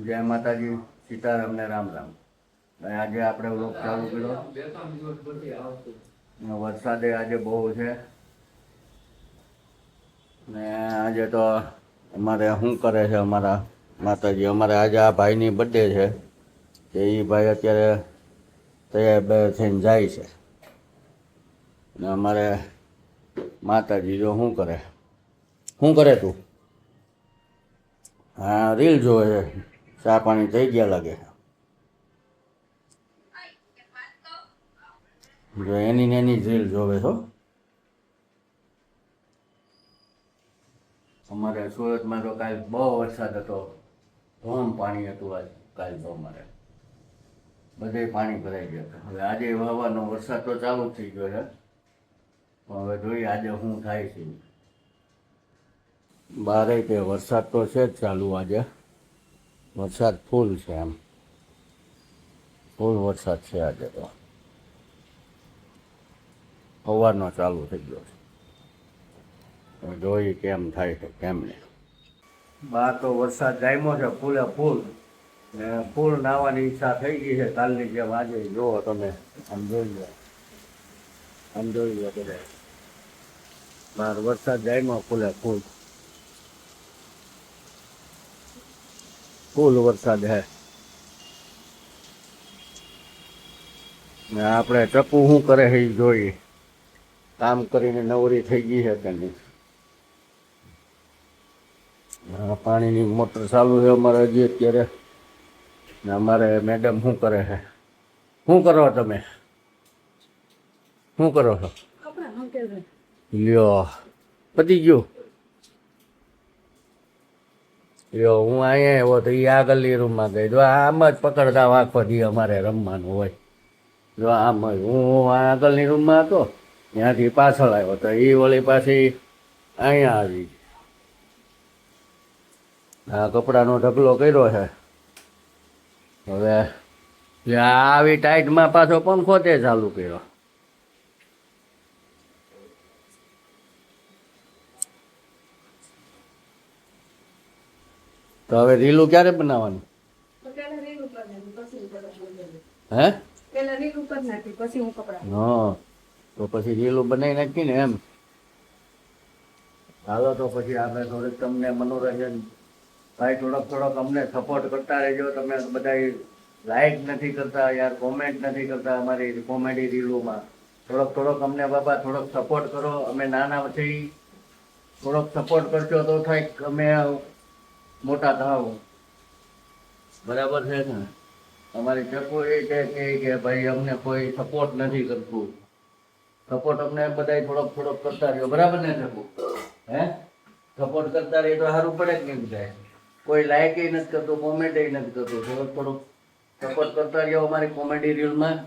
જય માતાજી, સીતારામ ને રામ રામ. આજે આપણે વ્લોગ ચાલુ કર્યો. વરસાદે આજે બહુ છે ને આજે તો અમારે શું કરે છે અમારા માતાજી, અમારે આજે આ ભાઈની બર્થડે છે કે એ ભાઈ અત્યારે તૈયાર થઈને જાય છે ને અમારે માતાજી જો શું કરે તું? હા, રીલ જોવે છે. ચા પાણી થઈ ગયા લાગે. જો એની રીલ જોવે છો. અમારે સુરતમાં તો કાલ બહુ વરસાદ હતો, ધોમ પાણી હતું. આજ કાલ તો અમારે બધે પાણી ભરાઈ ગયા હતા. હવે આજે હવાનો વરસાદ તો ચાલુ થઈ ગયો છે, હવે જોઈએ આજે શું થાય છે. બારે કે વરસાદ તો છે જ ચાલુ. આજે વરસાદ ફૂલ છે, એમ ફૂલ વરસાદ છે આજે તો. સવારનો ચાલુ થઈ ગયો છે, જોઈએ કેમ થાય છે કેમ નહીં. બહાર તો વરસાદ જામ્યો છે ફૂલે ફૂલ ને ફૂલ નાહવાની ઈચ્છા થઈ ગઈ છે કાલની જેમ. આજે જુઓ તમે, આમ જોઈ લો બધા બહાર વરસાદ જામ્યો ફૂલે ફૂલ વરસાદ હે. ને આપણે ટપુ શું કરે છે એ જોઈએ. કામ કરીને નવરી થઈ ગઈ છે કે નહીં. પાણીની મોટર ચાલુ છે અમારે હજી અત્યારે. ને અમારે મેડમ શું કરે છે? શું કરો તમે? શું કરો છો? લ્યો, પતી ગયું. લ્યો, હું અહીંયા આવ્યો તો એ આગળની રૂમમાં ગઈ. જો આમ જ પકડતા આખો દી અમારે રમવાનું હોય. જો આમ જ હું આગળની રૂમમાં હતો, ત્યાંથી પાછળ આવ્યો તો એ વળી પાછી અહીંયા આવી. આ કપડાનો ઢગલો કર્યો છે. હવે આવી ટાઈટમાં પાછો પંખો તે ચાલુ કર્યો. તો હવે રીલું ક્યારે બનાવવાનું? હે? હા, તો પછી રીલું બનાવી નાખી ને એમ. ચાલો તો પછી આપણે થોડીક તમને મનોરંજન ભાઈ, થોડોક અમને સપોર્ટ કરતા રહેજો. તમે બધા લાઈક નથી કરતા યાર, કોમેન્ટ નથી કરતા અમારી કોમેડી રીલોમાં. થોડોક અમને બાબા થોડોક સપોર્ટ કરો. અમે નાના છીએ, થોડોક સપોર્ટ કરશો તો થાય અમે મોટા થાવ. બરાબર છે ને? અમારી ચકો એ છે કે ભાઈ અમને કોઈ સપોર્ટ નથી કરતું. સપોર્ટ અમને બધા થોડોક કરતા રહ્યો. બરાબર ને ચકો? હે, સપોર્ટ કરતા રહીએ તો સારું પડે જ નહીં. બધા કોઈ લાઈક નથી કરતું, કોમેન્ટ નથી કરતું. થોડુંક સપોર્ટ કરતા રહ્યો અમારી કોમેડી રીલમાં.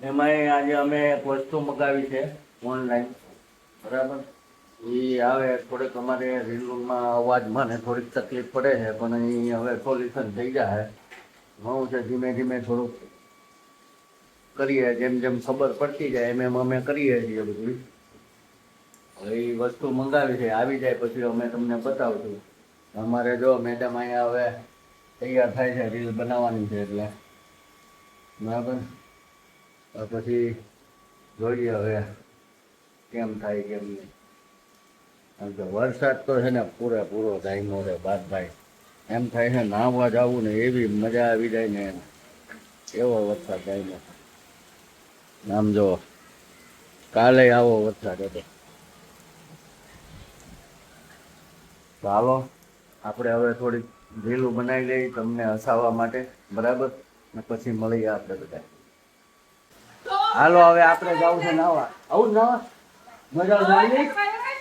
એમાંય આજે અમે એક વસ્તુ મગાવી છે ઓનલાઈન. બરાબર, એ આવે થોડીક અમારે રીલમાં અવાજમાં ને થોડીક તકલીફ પડે છે, પણ એ હવે સોલ્યુશન થઈ જાય. હું છે ધીમે ધીમે થોડુંક કરીએ, જેમ ખબર પડતી જાય એમ અમે કરીએ છીએ બધું. હવે એ વસ્તુ મંગાવી છે, આવી જાય પછી અમે તમને બતાવશું. અમારે જો મેડમ અહીંયા હવે તૈયાર થાય છે રીલ બનાવવાની છે એટલે. બરાબર, પછી જોઈએ હવે કેમ થાય કેમ નહીં. કારણ કે વરસાદ તો છે ને પૂરેપૂરો જામ્યો છે ભાઈ. એમ થાય છે નાહવા જવું ને એવી મજા આવી જાય ને, એવો વરસાદ જામ્યો. આમ જો કાલે આવો વરસાદ હતો. ચાલો આપણે હવે થોડીક રીલું બનાવી લઈએ તમને હસાવવા માટે. બરાબર, ને પછી મળીએ આપણે બધા. હાલો હવે આપણે જવું છે નાવા. આવું જ નાવા મજા આવી.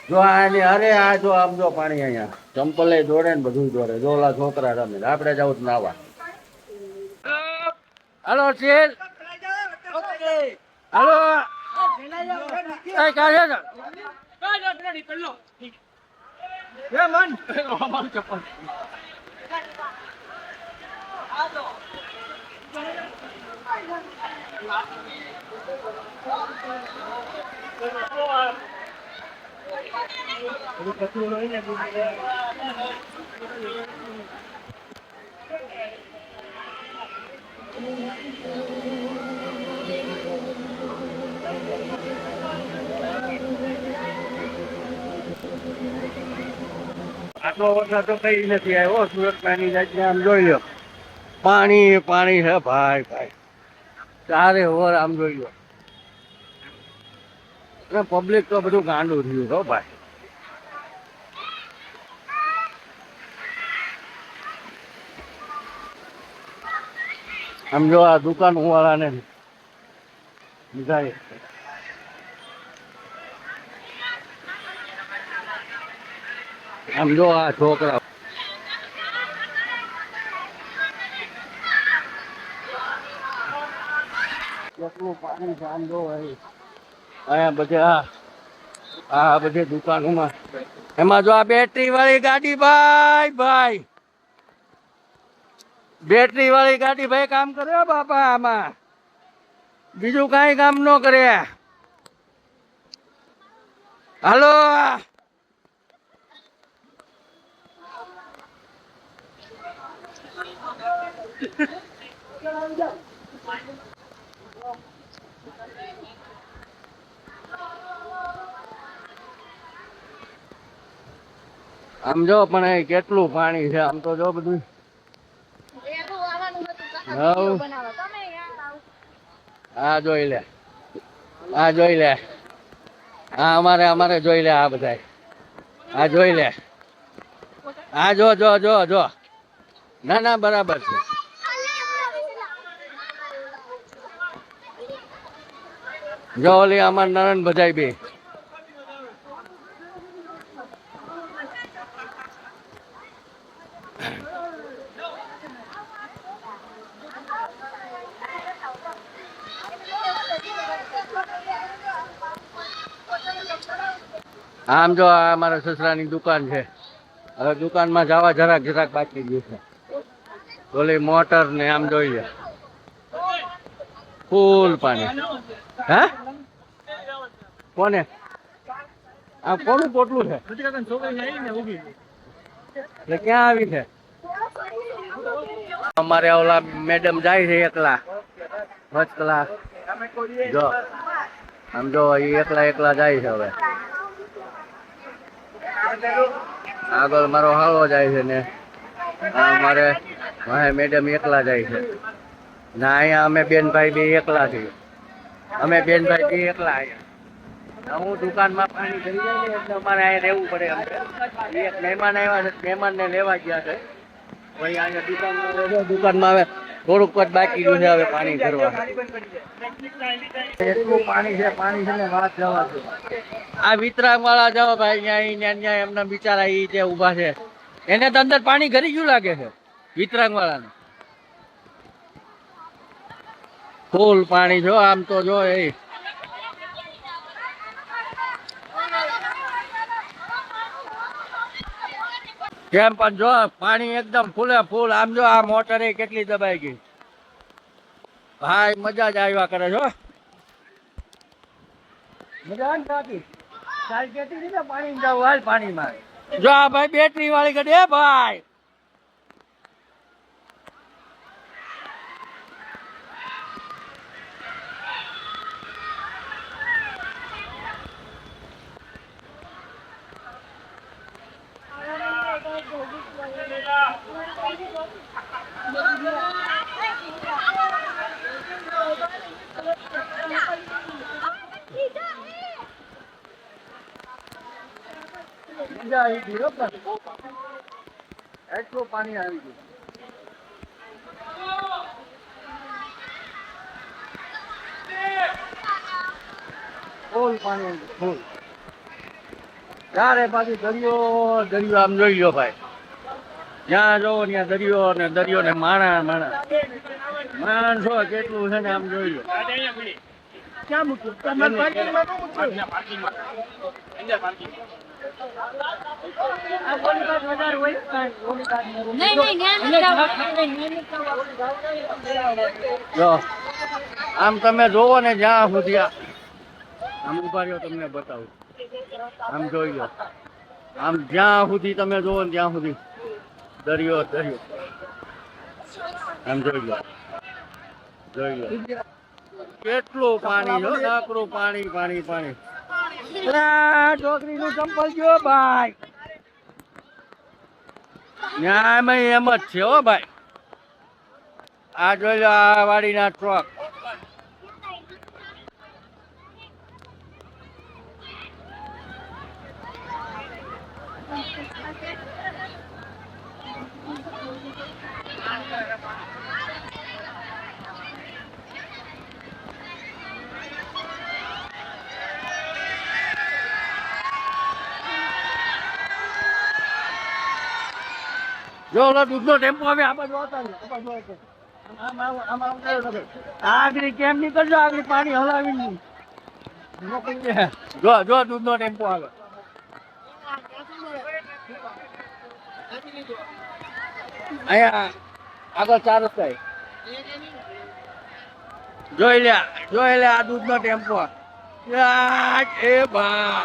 જો આની અરે આ જો આમ જો પાણી અહીંયા ચંપલે દોડે ને બધું દોડે. જો ઓલા છોકરા રમે. આપણે જવું જ નાવા. હાલો ચેલ, હાલો આટલો વરસાદ તો કઈ નથી આવ્યો સુરતમાં એની જાતને આમ જોઈ લો પાણી પાણી છે ભાઈ ભાઈ ચારે ઓવર આમ જોઈ લો અને પબ્લિક તો બધું ગાંડું થયું હો ભાઈ આમ જો આ દુકાન વાળાને જાય આમ જો આ છોકરા કેટલું પાણી છે આમ જો અહીંયા બધે આ બધી દુકાનોમાં એમાં જો આ બેટરી વાળી ગાડી ભાઈ ભાઈ બેટરી વાળી ગાડી ભાઈ કામ કરે બાપા આમાં બીજું કાંઈ કામ ન કરે હાલો આમ જો પણ કેટલું પાણી છે આમ તો જો બધું હા જોઈ લે હા જોઈ લે હા અમારે જોઈ લે આ બધા હા જોઈ લે હા જો જો જો જો ના ના બરાબર છે જો ઓલી અમાર નરન બધાય બી આમ જો આ અમારા સસરાની દુકાન છે હવે દુકાનમાં જવા જરાક બાકી ગયું છે ઓલી મોટર ને આમ જોઈ લે ફૂલ પાણી હે કોને આ કોનું પોટલું છે એટલે ક્યાં આવી છે અમારે ઓલા મેડમ જાય છે એકલા ફર્સ્ટ ક્લાસ જો આમ જો એકલા જાય છે હવે આગળ મારો હાલો જાય છે ને મારે મેડમ એકલા જાય છે ના અહીંયા અમે બેનભાઈ બે એકલા છીએ અમે બેનભાઈ બે એકલા અહીંયા હું દુકાનમાં પાણી થઈ જાય ને એટલે અમારે અહીંયા રહેવું પડે અમને એક મહેમાન આવ્યા છે મહેમાનને લેવા ગયા છે ભાઈ અહીંયા દુકાનમાં હવે થોડુંક જ બાકી રહ્યું છે હવે પાણી ભરવા એટલું પાણી છે ને વાત જવા દો આ વિતરાગ વાળા જાઓ ભાઈ ત્યાં એમના બિચારા એ જે ઉભા છે એને તો અંદર પાણી ઘરી ગયું લાગે છે વિતરાગ વાળાને ફૂલ પાણી જો આમ તો જો એ કેમ પણ જો પાણી એકદમ ફૂલે ફૂલ આમ જો આ મોટરે કેટલી દબાઈ ગઈ ભાઈ મજા જ આવ્યા કરે છો મજા નથી પાણી જાવ હાલ પાણીમાં જો આ ભાઈ બેટરી વાળી ગાડી હે ભાઈ એટલું પાણી આવી ગયું ફૂલ પાણી ફૂલ ચારે બાજુ દરિયો આમ જોઈ લો ભાઈ જ્યાં જોવો ત્યાં દરિયો ને માણસો કેટલું છે ને આમ જોઈ લો ક્યાં જો આમ તમે જોવો ને જ્યાં સુધી આમ ઉભા રહ્યો તમને બતાવું આમ જોઈ લો આમ જ્યાં સુધી તમે જોવો ને ત્યાં સુધી દરિયો આમ જોઈ લો કેટલું પાણી જો નાકરું પાણી છોકરી નું ચંપલ ગયો ભાઈ ન્યાયમાં એમ જ છે હો ભાઈ. આ જોઈ લો આ વાડીના ટ્રક. જો ઓલો દૂધનો ટેમ્પો આવે આ બાજુ આવતા રહો, આ બાજુ આવતા રહો. આગળ કેમ નીકળજો, આગળ પાણી હલાવી નહીં. જો જો દૂધનો ટેમ્પો આવે. અહીંયા આગળ 4 રસ્તા. જોઈ લે આ દૂધનો ટેમ્પો. એ બા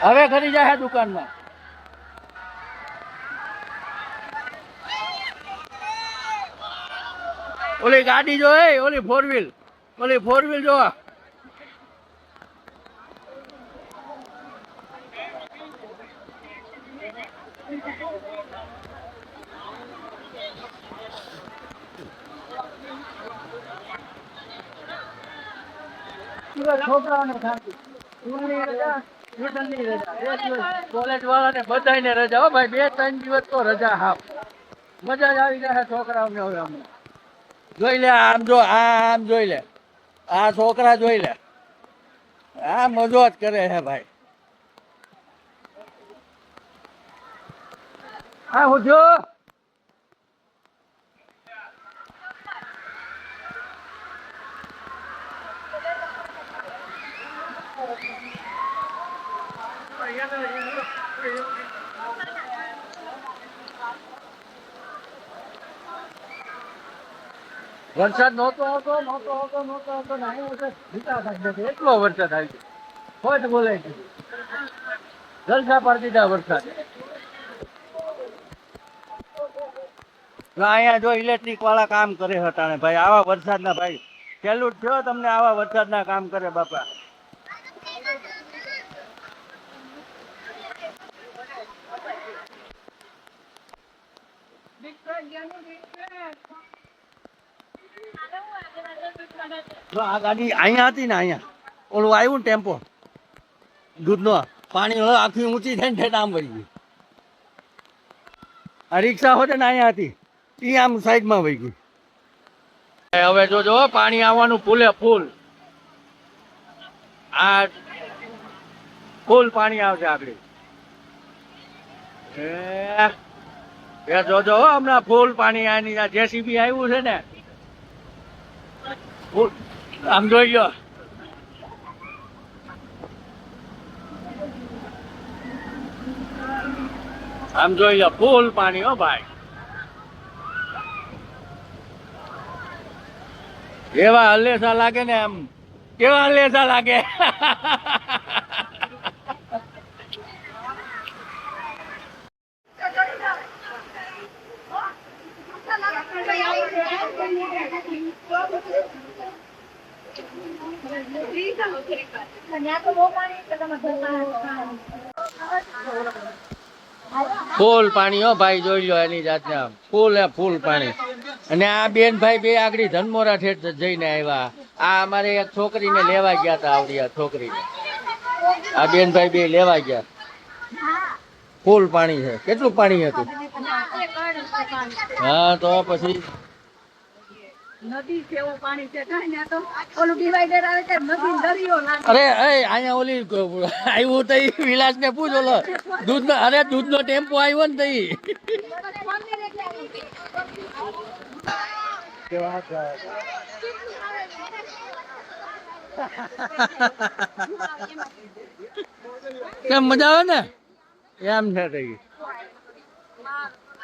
હવે ખરી જાય દુકાનમાં. ઓલી ગાડી જો ઓલી 4 વ્હીલ, ઓલી 4 વ્હીલ જો. છોકરાઓને શાંતિ. કોલેજ વાળાને બધાને રજા હો ભાઈ, 2-3 દિવસ તો રજા. હા મજા જ આવી જાય છોકરાઓને. હવે અમને જોઈ લે આમ, જો આમ જોઈ લે આ છોકરા જોઈ લે, આ મજો જ કરે છે ભાઈ. હા હું જો વરસાદ નહોતો આવતો ને એટલો વરસાદ આવી ગયો. ખોટ બોલાય છે, જલસા પાડી દીધા વરસાદ. અહીંયા જો ઇલેક્ટ્રિક વાળા કામ કરે હતા ને ભાઈ, આવા વરસાદના ભાઈ ખેડૂત થયો તમને આવા વરસાદના કામ કરે બાપા. આ ગાડી અહીંયા હતી ને, અહીંયા ઓલું આવ્યું ને ટેમ્પો દૂધનો, પાણી આખી ઊંચી થઈને ઠેઠ આમ વળી ગઈ. આ રિક્ષા હોતે ને અહીંયા હતી એ આમ સાઈડમાં વહી ગઈ. હવે જોજો પાણી આવવાનું ફૂલે ફૂલ. આ ફૂલ પાણી આવશે આગળ. એ જોજો હમણાં ફૂલ પાણી આની જેસીબી આવ્યું છે ને ફૂલ. આમ જોઈ લો આમ જોઈ લો ફૂલ પાણી હો ભાઈ. એવા હલેસા લાગે ને, આમ કેવા હલેસા લાગે. ફૂલ પાણી હો ભાઈ, જોઈ લો એની જાતને ફૂલ ફૂલ પાણી. અને આ બેન ભાઈ બે આગળ ધનમોરા ઠેઠ જઈને આવ્યા. આ અમારે એક છોકરીને લેવા ગયા હતા, આવડી આ છોકરીને આ બેન ભાઈ બે લેવા ગયા. ફૂલ પાણી છે. કેટલું પાણી હતું? હા તો પછી નદી જેવું પાણી છે, તો ઓલું ડિવાઈડર આવે છે, નદી દરિયો લાગે. અરે અહીંયા ઓલી આવ્યું તો વિલાસ ને પૂછ, ઓલો દૂધનો, અરે દૂધનો ટેમ્પો આવ્યો ને તઈ. કેમ મજા આવે ને એમ છે તઈ.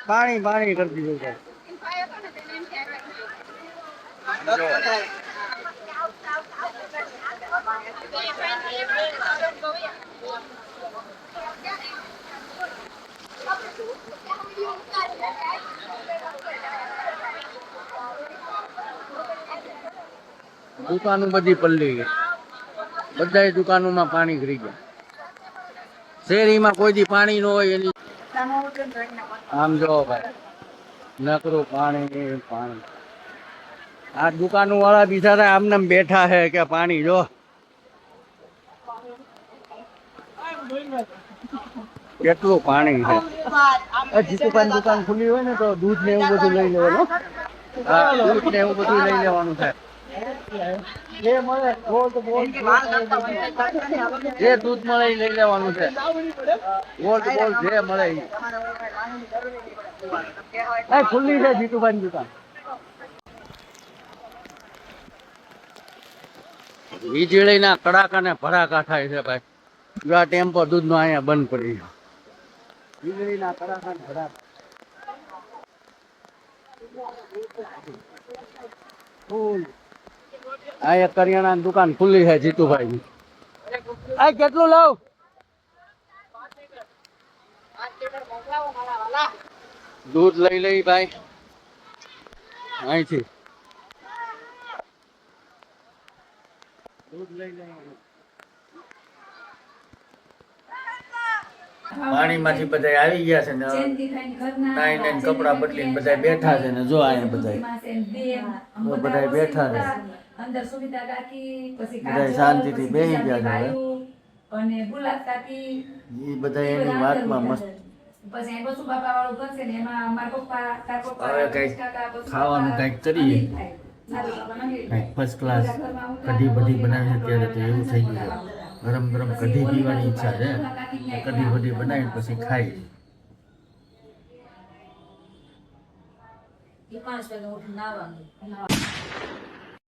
પાણી પાણી કરી દીધું છે. દુકાનો બધી પલ્લી ગઈ. બધાય દુકાનોમાં પાણી ભરી ગયા. શેરીમાં કોઈ દી પાણી ન હોય એની આમ જો ભાઈ નકરું પાણી પાણી. આ દુકાનો વાળા બિચારા આમને આમ બેઠા છે કે પાણી જો કેટલું પાણી છે. જીતુભાઈ દુકાન ખુલ્લી હોય ને તો દૂધ ને એવું બધું લઈ લેવાનું. હા, દૂધ ને એવું બધું લઈ લેવાનું છે. જે મળે ગોલ્ડ જે દૂધ મળે એ લઈ લેવાનું છે. ગોલ્ડ જે મળે એ ખુલ્લી છે જીતુભાઈ દુકાન. વીજળીના કડાકા ને ભડાકા થાય છે ભાઈ. જો આ ટેમ્પો દૂધ નો અહીંયા બંધ પડી ગયો. વીજળીના કડાકા ને ભડાકા. આ એક કરિયાણાની દુકાન ખુલ્લી છે જીતુભાઈ ની. આ કેટલું લાવ? દૂધ લઈ લઈ ભાઈ અહીંથી. દૂધ લઈ લઈ. પાણીમાંથી બધા આવી ગયા છે ને નાઈને કપડા બદલીને બધા બેઠા છે ને જો અહીંયા બધા બેઠા છે. અંદર સુમિતા કાકી પછી બધા શાંતિથી બેસી ગયા છે હવે. અને ગુલાબ કાકી એ બધા એની વાતમાં મસ્ત. પછી એ બસુ બાપા વાળું બનશે ને એમાં મારા પપ્પા તાર પપ્પા હવે કઈક ખાવાનું કઈક કરીએ. કઈક ફર્સ્ટ ક્લાસ કઢી બધી બનાવી અત્યારે તો એવું થઈ ગયું છે. ગરમ ગરમ કઢી પીવાની ઈચ્છા છે. કઢી બધી બનાવી પછી ખાઈ. એ 5 વાગે ઉઠીને નાવાનું